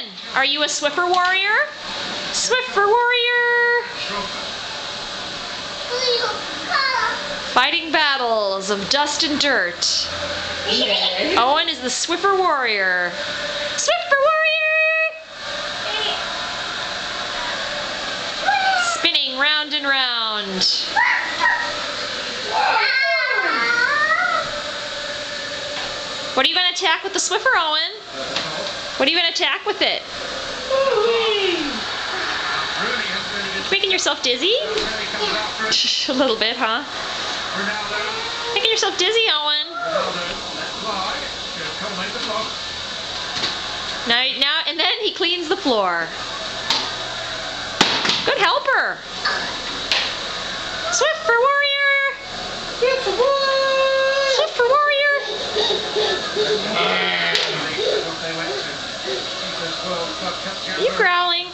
Owen, are you a Swiffer warrior? Swiffer warrior! Fighting battles of dust and dirt. Owen is the Swiffer warrior. Swiffer warrior! Spinning round and round. What are you going to attack with the Swiffer, Owen? What are you going to attack with it? Making yourself dizzy? A little bit, huh? Making yourself dizzy, Owen. Now, and then he cleans the floor. Good helper. Swiffer warrior. Swiffer warrior. Are you growling?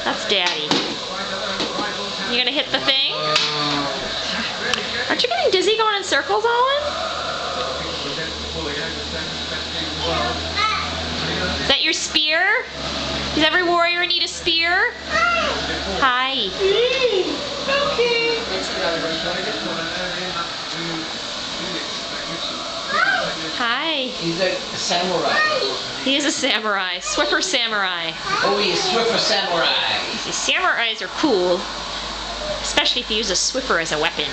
That's Daddy. You gonna hit the thing? Aren't you getting dizzy going in circles, Owen? Is that your spear? Does every warrior need a spear? Hi. Okay. Hi. He's a samurai. He is a samurai. Swiffer samurai. Oh, he's Swiffer samurai. See, samurais are cool. Especially if you use a Swiffer as a weapon.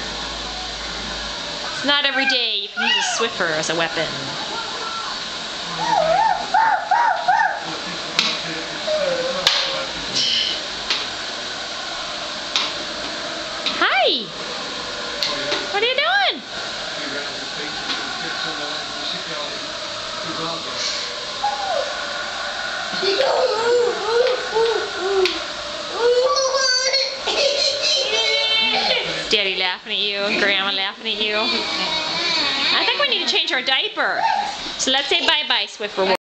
It's not every day you can use a Swiffer as a weapon. Hi! What are you doing? Is Daddy laughing at you and Grandma laughing at you? I think we need to change our diaper. So let's say bye-bye, Swiffer.